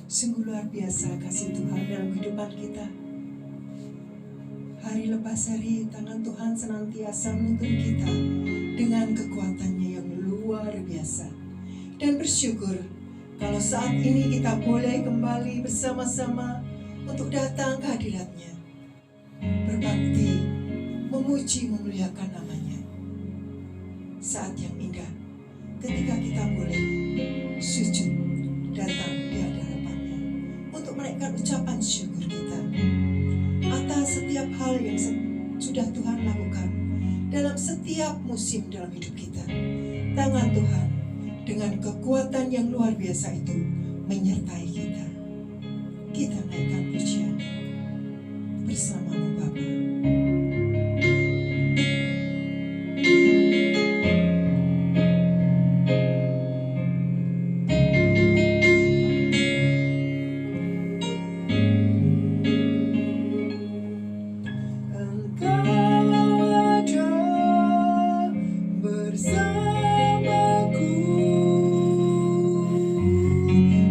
Sungguh luar biasa kasih Tuhan dalam kehidupan kita. Hari lepas hari tangan Tuhan senantiasa menuntun kita dengan kekuatannya yang luar biasa. Dan bersyukur kalau saat ini kita boleh kembali bersama-sama untuk datang ke hadirat-Nya, berbakti, memuji, memuliakan namanya. Saat yang indah ketika kita boleh sujud datang di hadapan-Nya untuk menaikkan ucapan syukur kita atas setiap hal yang sudah Tuhan lakukan dalam setiap musim dalam hidup kita. Tangan Tuhan dengan kekuatan yang luar biasa itu menyertai kita. Kita naikkan pujian bersama-mu Bapa. Bersamaku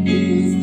di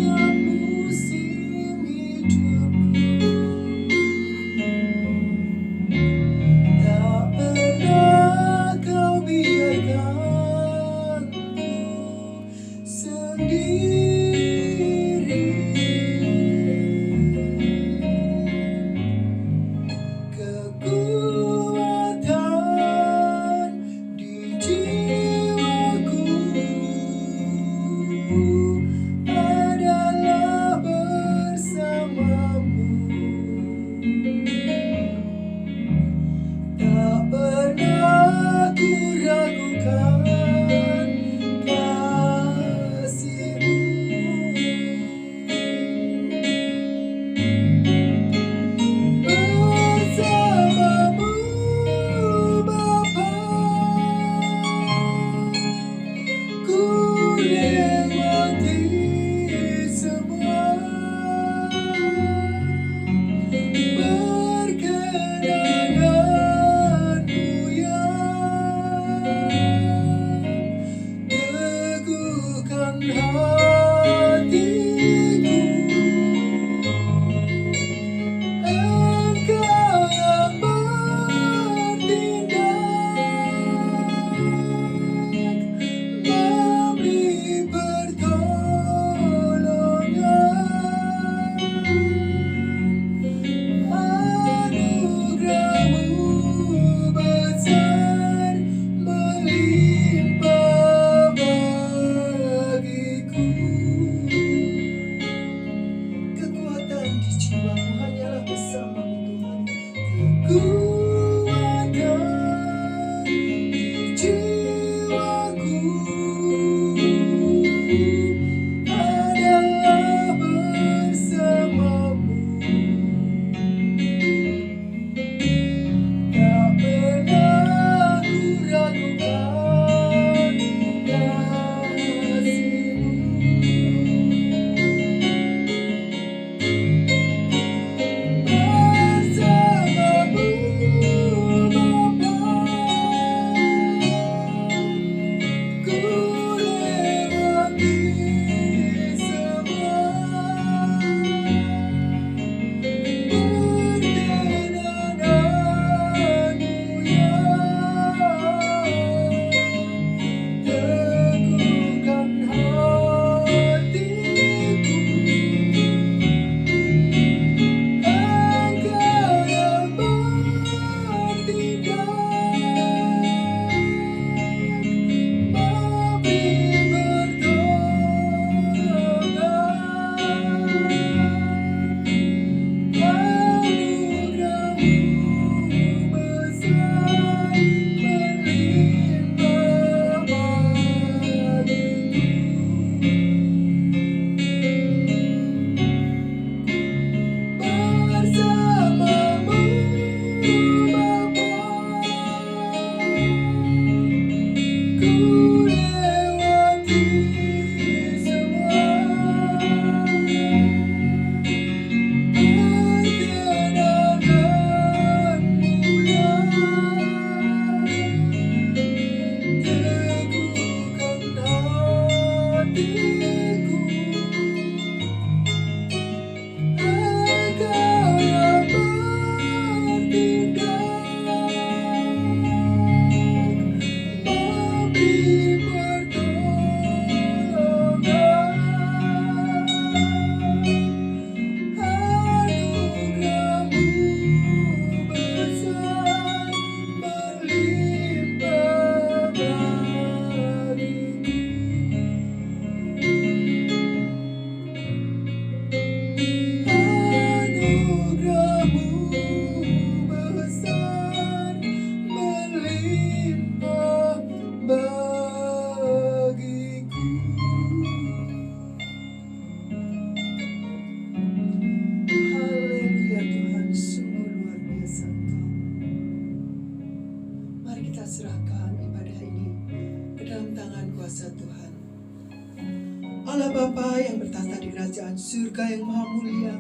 kerajaan surga yang maha mulia.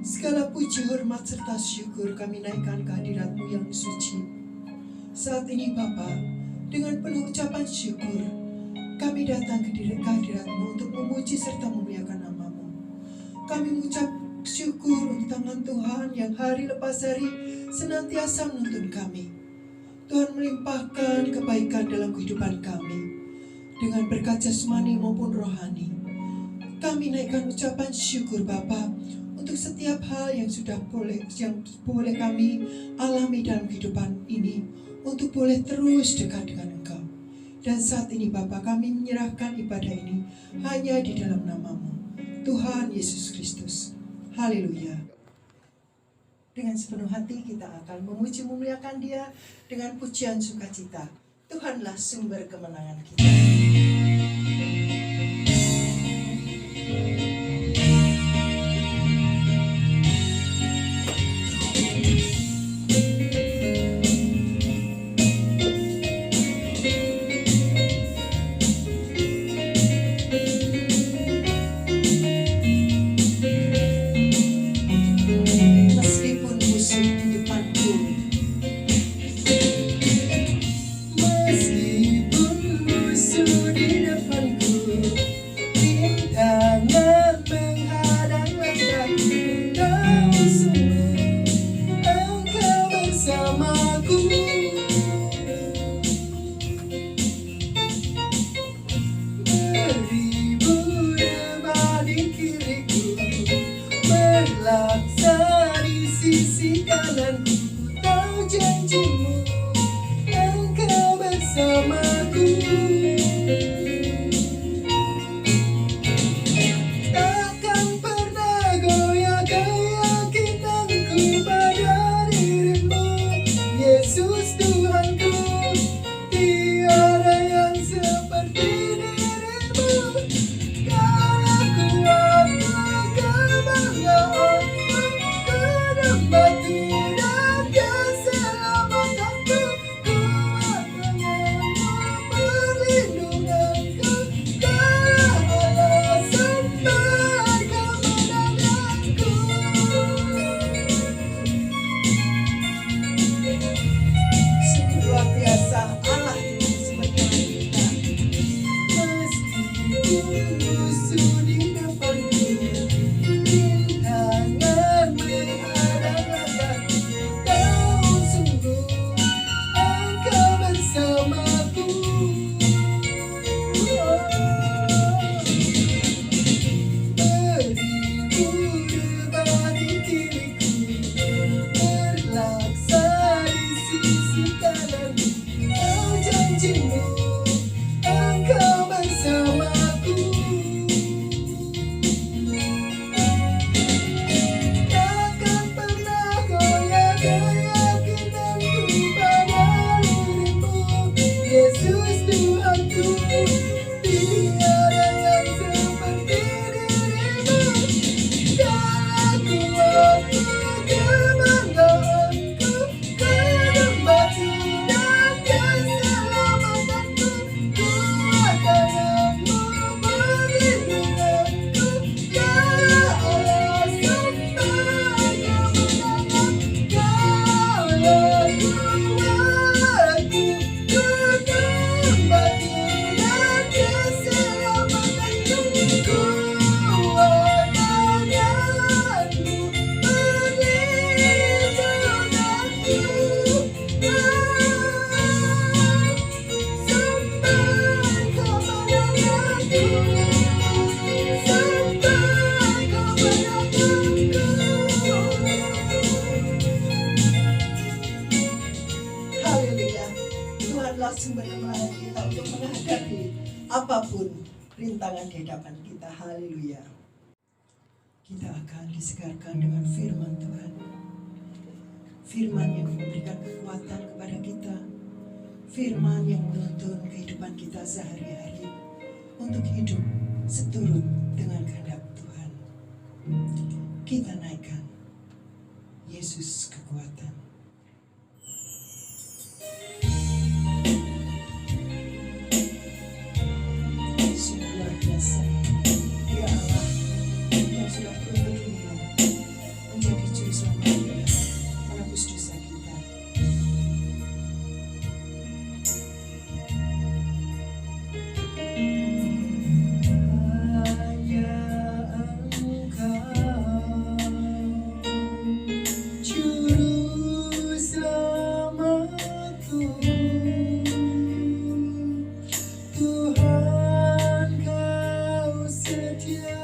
Segala puji, hormat, serta syukur kami naikkan ke hadirat-Mu yang suci. Saat ini Bapa, dengan penuh ucapan syukur, kami datang ke hadirat-Mu untuk memuji serta memuliakan nama-Mu. Kami mengucap syukur untuk tangan Tuhan yang hari lepas hari senantiasa menuntun kami. Tuhan melimpahkan kebaikan dalam kehidupan kami, dengan berkat jasmani maupun rohani. Kami naikkan ucapan syukur Bapa untuk setiap hal yang boleh kami alami dalam kehidupan ini, untuk boleh terus dekat dengan Engkau. Dan saat ini Bapa, kami menyerahkan ibadah ini hanya di dalam nama-Mu, Tuhan Yesus Kristus. Haleluya. Dengan sepenuh hati kita akan memuji memuliakan Dia dengan pujian sukacita. Tuhanlah sumber kemenangan kita. Apapun rintangan di hadapan kita, haleluya. Kita akan disegarkan dengan firman Tuhan. Firman yang memberikan kekuatan kepada kita. Firman yang menuntun kehidupan kita sehari-hari untuk hidup seturut dengan kehendak Tuhan. Kita naikkan Yesus kekuatan. Sungguh luar biasa, Dia Allah sudah turun ke dunia menjadi juru selamat kita, menebus dosa kita. Hanya Engkau, juru selamatku, Tuhan Kau setia.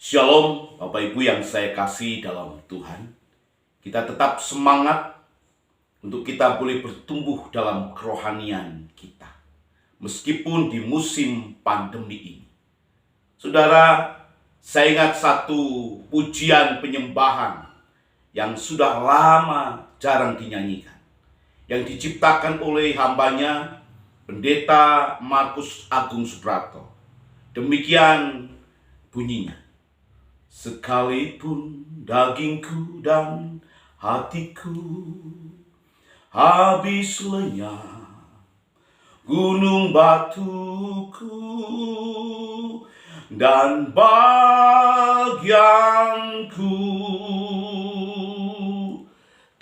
Shalom Bapak Ibu yang saya kasih dalam Tuhan. Kita tetap semangat untuk kita boleh bertumbuh dalam kerohanian kita. Meskipun di musim pandemi ini. Saudara, saya ingat satu pujian penyembahan yang sudah lama jarang dinyanyikan. Yang diciptakan oleh hambanya, Pendeta Markus Agung Suprapto. Demikian bunyinya. Sekalipun dagingku dan hatiku habis lenyap, gunung batuku dan bagianku,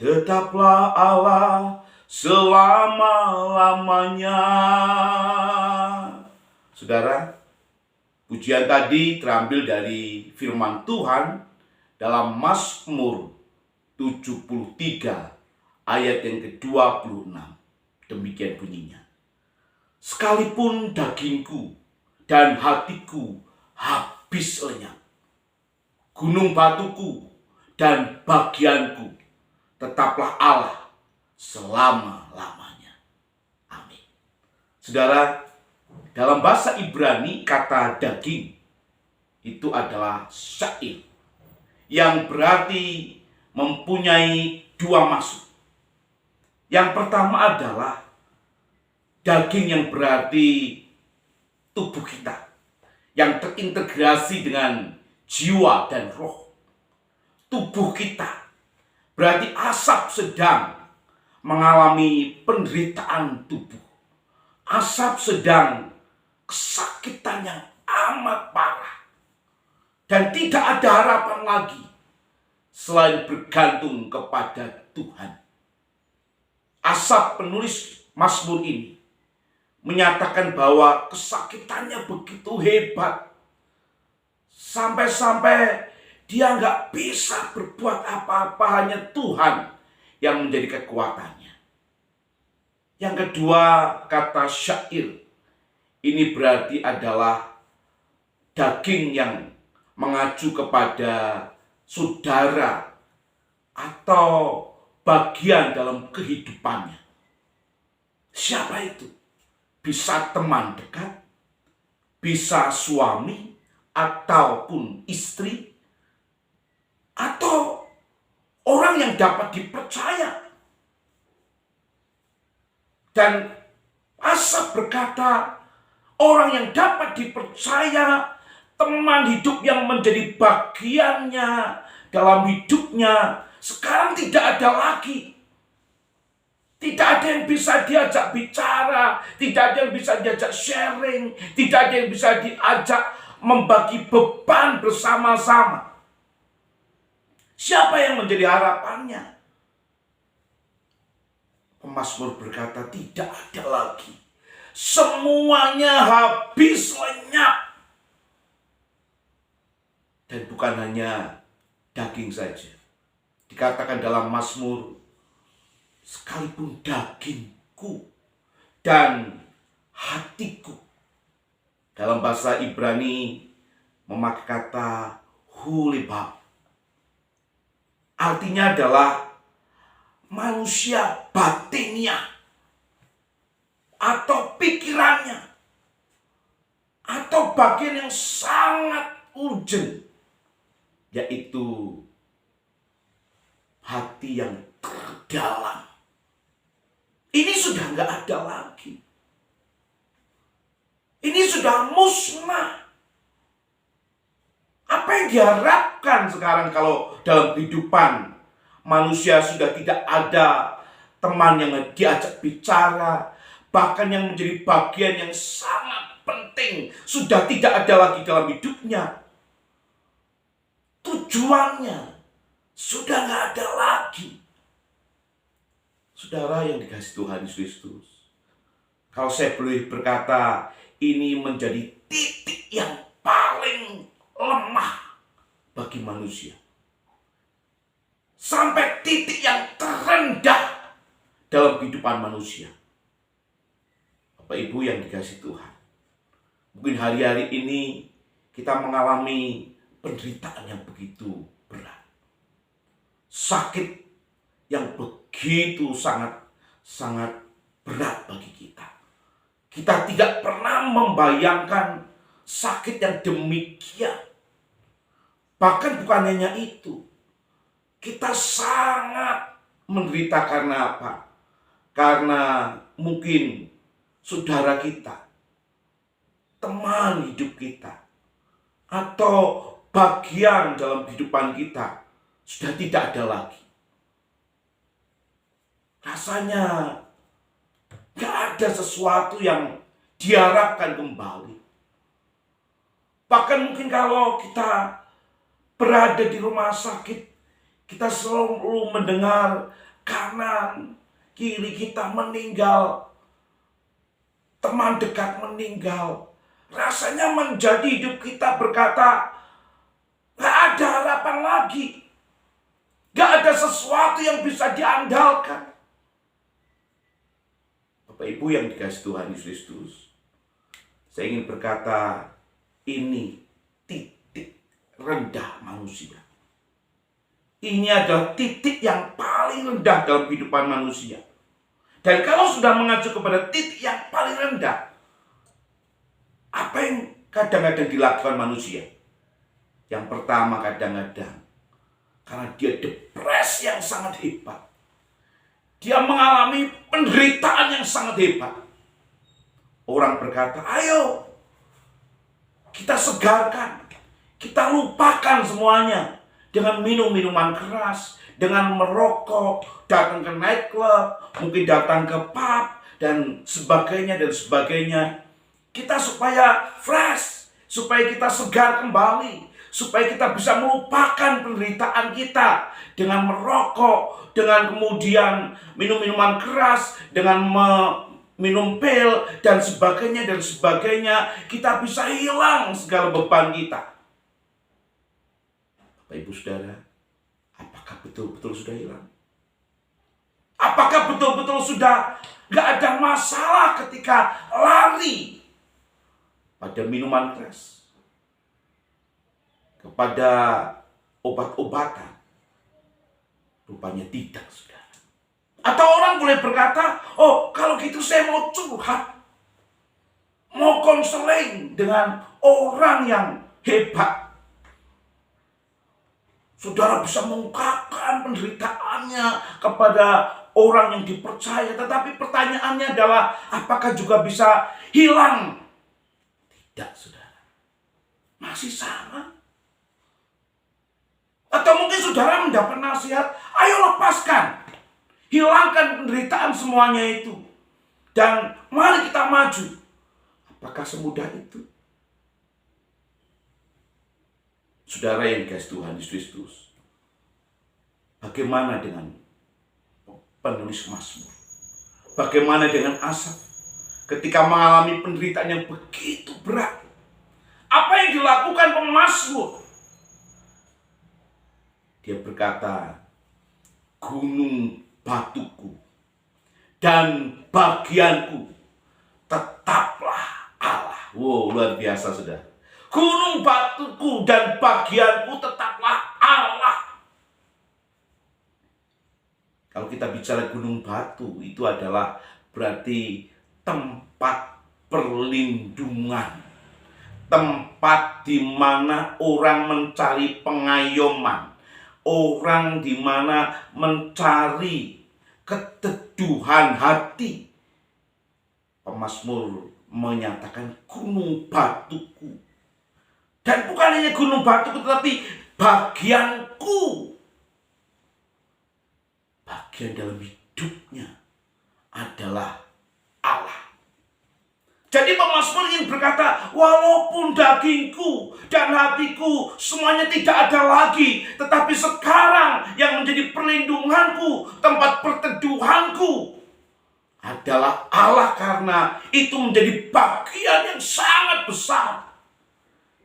tetaplah Allah selama-lamanya. Saudara, pujian tadi terambil dari firman Tuhan dalam Mazmur 73 ayat yang ke-26. Demikian bunyinya. Sekalipun dagingku dan hatiku habis lenyap, gunung batuku dan bagianku, tetaplah Allah selama-lamanya. Amin. Saudara, dalam bahasa Ibrani, kata daging itu adalah syair, yang berarti mempunyai dua maksud. Yang pertama adalah daging yang berarti tubuh kita, yang terintegrasi dengan jiwa dan roh. Tubuh kita berarti asap sedang mengalami penderitaan tubuh. Asap sedang kesakitan yang amat parah. Dan tidak ada harapan lagi selain bergantung kepada Tuhan. Asap penulis Mazmur ini menyatakan bahwa kesakitannya begitu hebat. Sampai-sampai dia nggak bisa berbuat apa-apa, hanya Tuhan yang menjadi kekuatannya. Yang kedua, kata syair ini berarti adalah daging yang mengacu kepada saudara atau bagian dalam kehidupannya. Siapa itu? Bisa teman dekat, bisa suami ataupun istri, atau orang yang dapat dipercaya. Dan Asap berkata, orang yang dapat dipercaya, teman hidup yang menjadi bagiannya dalam hidupnya, sekarang tidak ada lagi. Tidak ada yang bisa diajak bicara, tidak ada yang bisa diajak sharing, tidak ada yang bisa diajak membagi beban bersama-sama. Siapa yang menjadi harapannya? Pemazmur berkata, tidak ada lagi. Semuanya habis lenyap. Dan bukan hanya daging saja. Dikatakan dalam Mazmur, sekalipun dagingku dan hatiku. Dalam bahasa Ibrani memakai kata hulibab. Artinya adalah manusia batinnya atau pikirannya atau bagian yang sangat urgent, yaitu hati yang terdalam. Ini sudah nggak ada lagi. Ini sudah musnah. Apa yang diharapkan sekarang kalau dalam kehidupan manusia sudah tidak ada teman yang diajak bicara, bahkan yang menjadi bagian yang sangat penting sudah tidak ada lagi dalam hidupnya. Tujuannya sudah nggak ada lagi. Saudara yang dikasihi Tuhan Yesus Kristus, kalau saya boleh berkata, ini menjadi titik yang paling lemah bagi manusia. Sampai titik yang terendah dalam kehidupan manusia. Bapak Ibu yang dikasihi Tuhan, mungkin hari-hari ini kita mengalami penderitaan yang begitu berat. Sakit yang begitu sangat berat bagi kita. Kita tidak pernah membayangkan sakit yang demikian. Bahkan bukan hanya itu. Kita sangat menderita karena apa? Karena mungkin saudara kita, teman hidup kita, atau bagian dalam kehidupan kita sudah tidak ada lagi. Rasanya gak ada sesuatu yang diharapkan kembali. Bahkan mungkin kalau kita berada di rumah sakit, kita selalu mendengar kanan, kiri kita meninggal, teman dekat meninggal. Rasanya menjadi hidup kita berkata, gak ada harapan lagi. Gak ada sesuatu yang bisa diandalkan. Bapak Ibu yang dikasihi Tuhan Yesus Kristus, saya ingin berkata, ini titik rendah manusia. Ini adalah titik yang paling rendah dalam kehidupan manusia. Dan kalau sudah mengacu kepada titik yang paling rendah, apa yang kadang-kadang dilakukan manusia? Yang pertama kadang-kadang, karena dia depresi yang sangat hebat, dia mengalami penderitaan yang sangat hebat, orang berkata, ayo kita segarkan, kita lupakan semuanya dengan minum minuman keras, dengan merokok, datang ke nightclub, mungkin datang ke pub, dan sebagainya dan sebagainya. Kita supaya fresh, supaya kita segar kembali, supaya kita bisa melupakan penderitaan kita dengan merokok, dengan kemudian minum minuman keras, dengan minum pil dan sebagainya dan sebagainya. Kita bisa hilang segala beban kita. Bapak Ibu Saudara, apakah betul-betul sudah hilang? Apakah betul-betul sudah gak ada masalah ketika lari pada minuman keras, kepada obat-obatan? Rupanya tidak, saudara. Atau orang boleh berkata, oh kalau gitu saya mau curhat, mau konseling dengan orang yang hebat. Saudara bisa mengungkapkan penderitaannya kepada orang yang dipercaya. Tetapi pertanyaannya adalah, apakah juga bisa hilang? Tidak, saudara. Masih sama. Atau mungkin saudara mendapat nasihat, ayo lepaskan, hilangkan penderitaan semuanya itu, dan mari kita maju. Apakah semudah itu? Saudara yang dikasihi Tuhan Yesus Kristus, bagaimana dengan penulis Mazmur? Bagaimana dengan Asaf ketika mengalami penderitaan yang begitu berat? Apa yang dilakukan pemazmur? Dia berkata, gunung batuku dan bagianku tetaplah Allah. Wow, luar biasa, saudara. Gunung batuku dan bagianku tetaplah Allah. Kalau kita bicara gunung batu, itu adalah berarti tempat perlindungan. Tempat di mana orang mencari pengayoman. Orang di mana mencari keteduhan hati. Pemazmur menyatakan gunung batuku. Dan bukan hanya gunung batuku, tetapi bagianku. Bagian dalam hidupnya adalah Allah. Jadi pemazmur ingin berkata, walaupun dagingku dan hatiku semuanya tidak ada lagi, tetapi sekarang yang menjadi perlindunganku, tempat perteduhanku adalah Allah, karena itu menjadi bagian yang sangat besar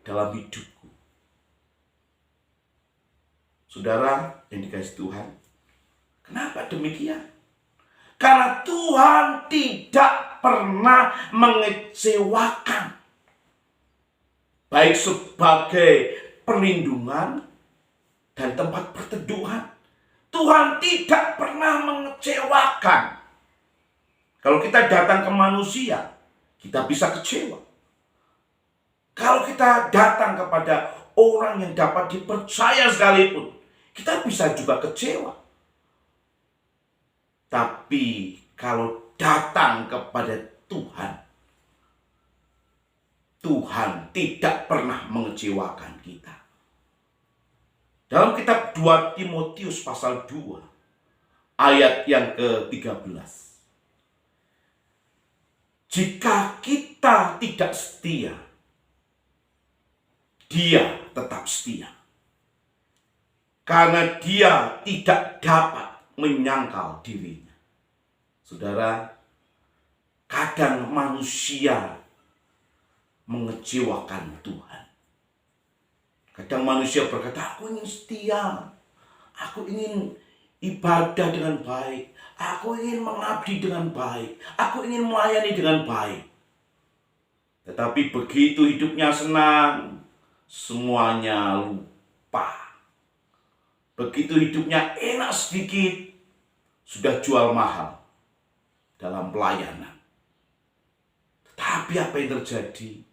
dalam hidupku. Saudara yang dikasihi Tuhan, kenapa demikian? Karena Tuhan tidak pernah mengecewakan. Baik sebagai perlindungan dan tempat perteduhan. Tuhan tidak pernah mengecewakan. Kalau kita datang ke manusia, kita bisa kecewa. Kalau kita datang kepada orang yang dapat dipercaya sekalipun, kita bisa juga kecewa. Tapi kalau datang kepada Tuhan, Tuhan tidak pernah mengecewakan kita. Dalam kitab 2 Timotius pasal 2 ayat yang ke-13. Jika kita tidak setia, Dia tetap setia. Karena Dia tidak dapat menyangkal dirinya. Saudara, kadang manusia mengecewakan Tuhan. Kadang manusia berkata, aku ingin setia, aku ingin ibadah dengan baik, aku ingin mengabdi dengan baik, aku ingin melayani dengan baik. Tetapi begitu hidupnya senang, semuanya lupa. Begitu hidupnya enak sedikit, sudah jual mahal dalam pelayanan. Tetapi apa yang terjadi?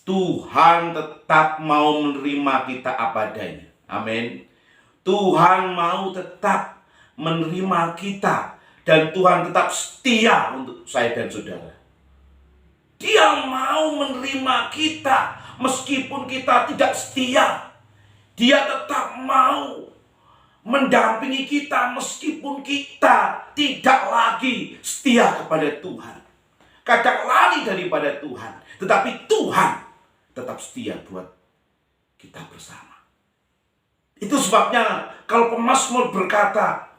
Tuhan tetap mau menerima kita apa adanya. Amin. Tuhan mau tetap menerima kita. Dan Tuhan tetap setia untuk saya dan saudara. Dia mau menerima kita meskipun kita tidak setia. Dia tetap mau mendampingi kita meskipun kita tidak lagi setia kepada Tuhan. Kadang lari daripada Tuhan. Tetapi Tuhan tetap setia buat kita bersama. Itu sebabnya kalau pemazmur berkata,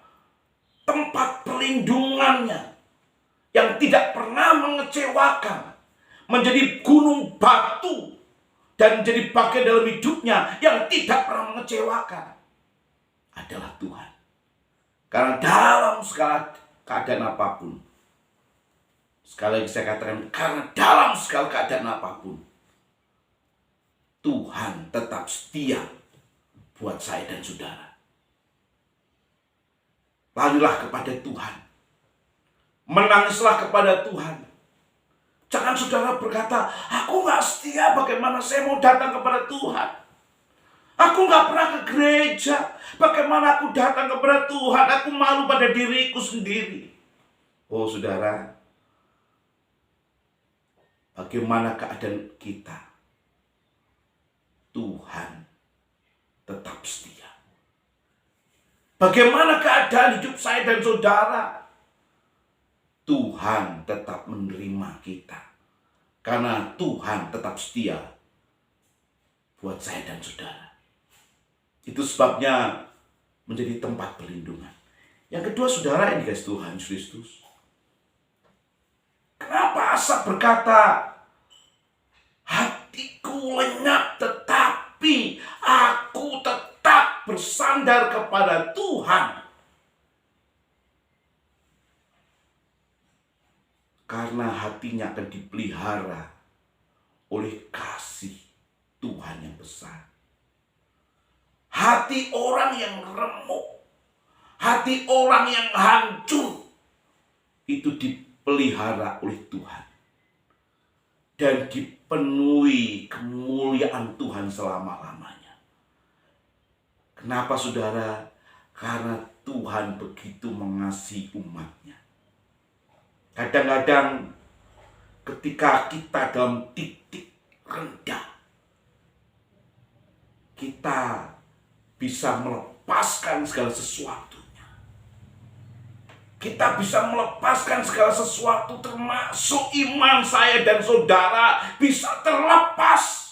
tempat perlindungannya yang tidak pernah mengecewakan, menjadi gunung batu dan menjadi bagian dalam hidupnya yang tidak pernah mengecewakan adalah Tuhan. Karena dalam segala keadaan apapun, sekali lagi saya katakan, karena dalam segala keadaan apapun, Tuhan tetap setia buat saya dan saudara. Larilah kepada Tuhan. Menangislah kepada Tuhan. Jangan saudara berkata, aku gak setia, bagaimana saya mau datang kepada Tuhan? Aku gak pernah ke gereja, bagaimana aku datang kepada Tuhan? Aku malu pada diriku sendiri. Oh saudara, bagaimana keadaan kita? Tuhan tetap setia. Bagaimana keadaan hidup saya dan saudara? Tuhan tetap menerima kita. Karena Tuhan tetap setia buat saya dan saudara. Itu sebabnya menjadi tempat perlindungan. Yang kedua saudara yang dikasihi Tuhan Yesus Kristus. Kenapa Asaf berkata, hatiku lenyap tetapi aku tetap bersandar kepada Tuhan. Karena hatinya akan dipelihara oleh kasih Tuhan yang besar. Hati orang yang remuk, hati orang yang hancur, itu dipelihara oleh Tuhan. Dan dipenuhi kemuliaan Tuhan selama-lamanya. Kenapa saudara? Karena Tuhan begitu mengasihi umatnya. Kadang-kadang ketika kita dalam titik rendah, kita bisa melepaskan segala sesuatunya. Kita bisa melepaskan segala sesuatu, termasuk iman saya dan saudara bisa terlepas.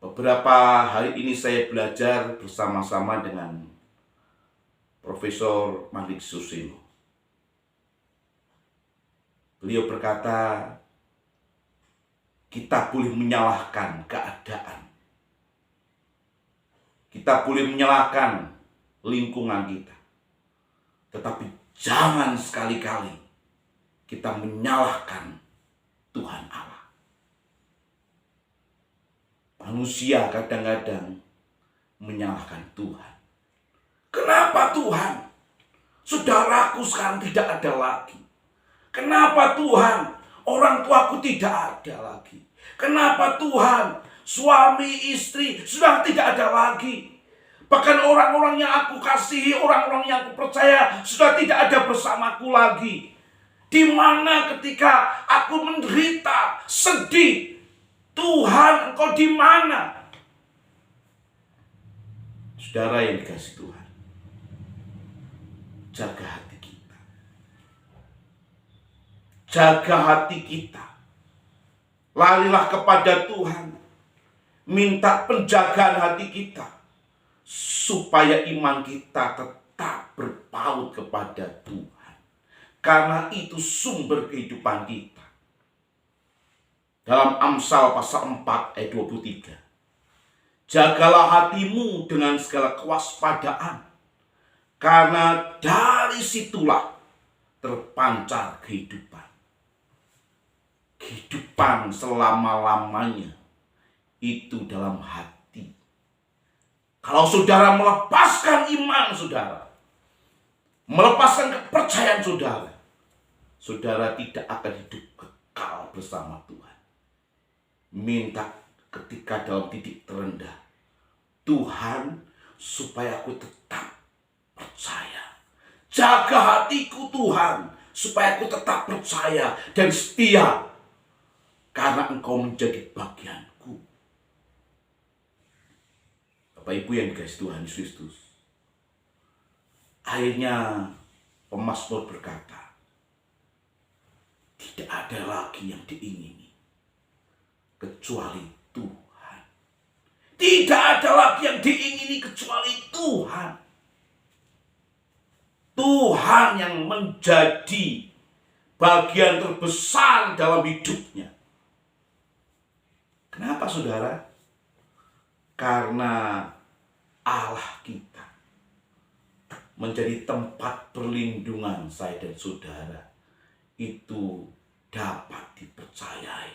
Beberapa hari ini saya belajar bersama-sama dengan Profesor Malik Susilo. Beliau berkata, kita boleh menyalahkan keadaan. Kita boleh menyalahkan lingkungan kita. Tetapi jangan sekali-kali kita menyalahkan Tuhan Allah. Manusia kadang-kadang menyalahkan Tuhan. Kenapa Tuhan? Saudaraku sekarang tidak ada lagi. Kenapa Tuhan? Orang tuaku tidak ada lagi. Kenapa Tuhan? Suami istri sudah tidak ada lagi. Bahkan orang-orang yang aku kasihi, orang-orang yang aku percaya sudah tidak ada bersamaku lagi. Di mana ketika aku menderita, sedih, Tuhan, Engkau di mana? Saudara yang dikasihi Tuhan, jaga hati kita. Jaga hati kita. Larilah kepada Tuhan. Minta penjagaan hati kita. Supaya iman kita tetap berpaut kepada Tuhan. Karena itu sumber kehidupan kita. Dalam Amsal pasal 4 ayat 23. Jagalah hatimu dengan segala kewaspadaan. Karena dari situlah terpancar kehidupan. Kehidupan selama-lamanya itu dalam hati. Kalau saudara melepaskan iman saudara, melepaskan kepercayaan saudara, saudara tidak akan hidup kekal bersama Tuhan. Minta ketika dalam titik terendah, Tuhan, supaya aku tetap percaya. Jaga hatiku Tuhan, supaya aku tetap percaya dan setia. Karena Engkau menjadi bagianku. Bapak Ibu yang dikasihi Tuhan Yesus Kristus. Akhirnya pemazmur berkata, tidak ada lagi yang diingini kecuali Tuhan. Tidak ada lagi yang diingini kecuali Tuhan. Tuhan yang menjadi bagian terbesar dalam hidupnya. Kenapa saudara? Karena Allah kita menjadi tempat perlindungan saya dan saudara. Itu dapat dipercayai.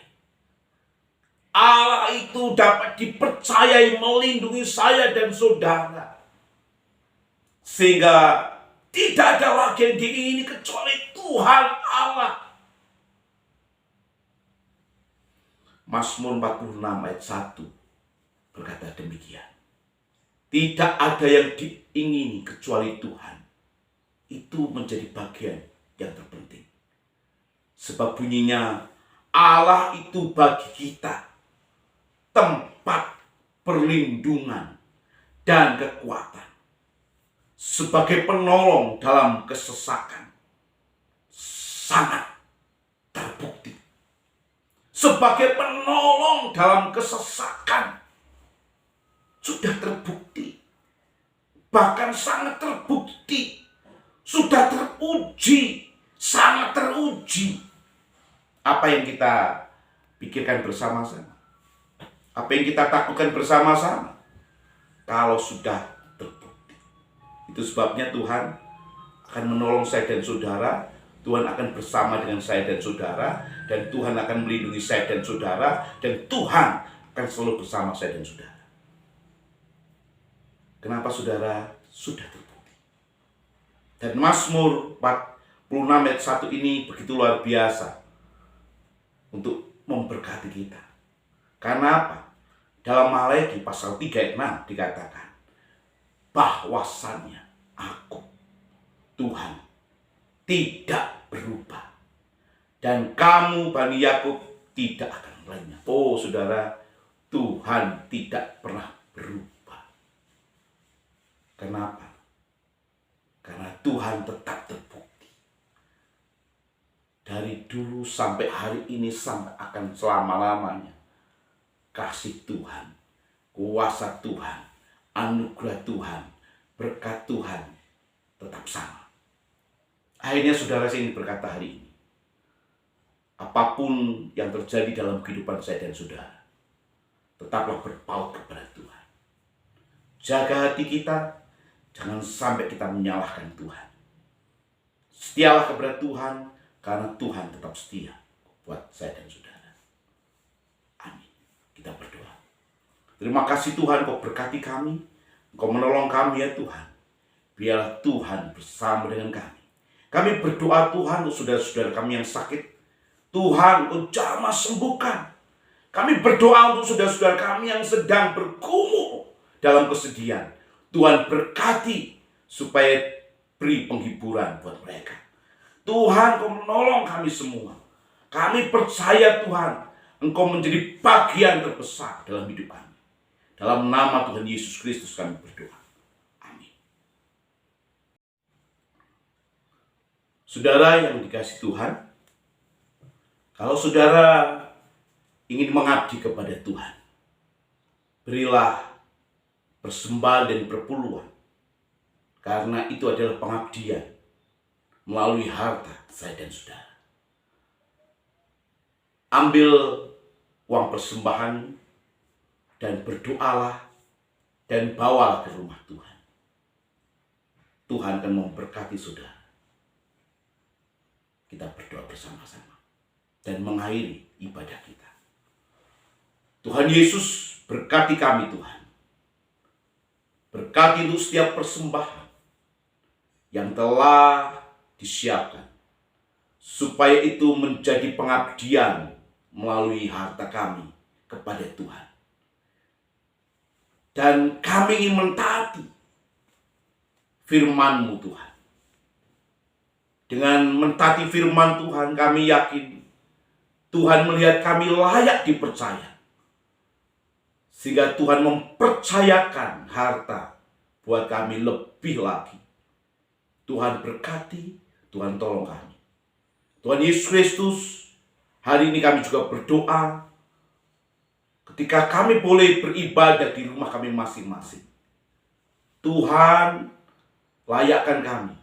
Allah itu dapat dipercayai melindungi saya dan saudara. Sehingga tidak ada lagi yang diingini kecuali Tuhan Allah. Mazmur 46 ayat 1 berkata demikian. Tidak ada yang diingini kecuali Tuhan. Itu menjadi bagian yang terpenting. Sebab bunyinya, Allah itu bagi kita tempat perlindungan dan kekuatan. Sebagai penolong dalam kesesakan. Sangat terbukti. Sebagai penolong dalam kesesakan. Sudah terbukti. Bahkan sangat terbukti. Sudah teruji. Sangat teruji. Apa yang kita pikirkan bersama-sama? Apa yang kita takutkan bersama-sama? Kalau sudah terbukti. Itu sebabnya Tuhan akan menolong saya dan saudara. Tuhan akan bersama dengan saya dan saudara. Dan Tuhan akan melindungi saya dan saudara. Dan Tuhan akan selalu bersama saya dan saudara. Kenapa saudara? Sudah terbukti. Dan Mazmur 46 ayat 1 ini begitu luar biasa untuk memberkati kita. Karena apa? Dalam Maleakhi pasal 3 ayat 6 dikatakan, bahwasannya aku, Tuhan, tidak berubah. Dan kamu Bani Yakub tidak akan lenyap. Oh saudara, Tuhan tidak pernah berubah. Kenapa? Karena Tuhan tetap terbukti. Dari dulu sampai hari ini sampai akan selama-lamanya. Kasih Tuhan, kuasa Tuhan, anugerah Tuhan, berkat Tuhan tetap sama. Akhirnya saudara saya ingin berkata hari ini, apapun yang terjadi dalam kehidupan saya dan saudara, tetaplah berpaut kepada Tuhan. Jaga hati kita, jangan sampai kita menyalahkan Tuhan. Setialah kepada Tuhan, karena Tuhan tetap setia buat saya dan saudara. Amin. Kita berdoa. Terima kasih Tuhan, Kau berkati kami, Kau menolong kami ya Tuhan. Biarlah Tuhan bersama dengan kami. Kami berdoa Tuhan untuk saudara-saudara kami yang sakit. Tuhan, Kau jamah sembuhkan. Kami berdoa untuk saudara-saudara kami yang sedang bergumul dalam kesedihan. Tuhan berkati supaya beri penghiburan buat mereka. Tuhan, Kau menolong kami semua. Kami percaya Tuhan, Engkau menjadi bagian terbesar dalam hidup kami. Dalam nama Tuhan Yesus Kristus kami berdoa. Amin. Saudara yang dikasihi Tuhan, kalau saudara ingin mengabdi kepada Tuhan, berilah persembahan dan perpuluhan. Karena itu adalah pengabdian melalui harta saya dan saudara. Ambil uang persembahan dan berdoalah dan bawalah ke rumah Tuhan. Tuhan akan memberkati saudara. Kita berdoa bersama-sama dan mengakhiri ibadah kita. Tuhan Yesus, berkati kami Tuhan. Berkati untuk setiap persembahan yang telah disiapkan, supaya itu menjadi pengabdian melalui harta kami kepada Tuhan. Dan kami ingin mentaati firman-Mu Tuhan. Dengan mentaati firman Tuhan, kami yakin Tuhan melihat kami layak dipercaya. Sehingga Tuhan mempercayakan harta buat kami lebih lagi. Tuhan berkati, Tuhan tolong kami. Tuhan Yesus Kristus, hari ini kami juga berdoa ketika kami boleh beribadah di rumah kami masing-masing. Tuhan, layakkan kami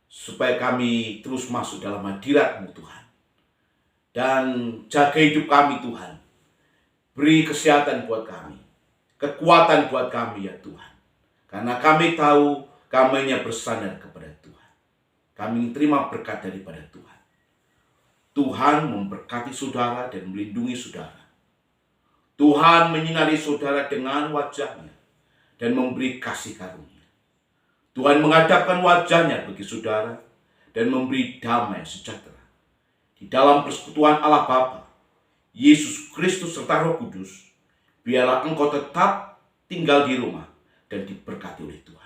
supaya kami terus masuk dalam hadirat-Mu Tuhan. Dan jaga hidup kami Tuhan. Beri kesehatan buat kami, kekuatan buat kami ya Tuhan. Karena kami tahu kami hanya bersandar kepada Tuhan. Kami terima berkat daripada Tuhan. Tuhan memberkati saudara dan melindungi saudara. Tuhan menyinari saudara dengan wajah-Nya dan memberi kasih karunia. Tuhan menghadapkan wajah-Nya bagi saudara dan memberi damai sejahtera. Di dalam persekutuan Allah Bapa, Yesus Kristus serta Roh Kudus, biarlah engkau tetap tinggal di rumah dan diberkati oleh Tuhan.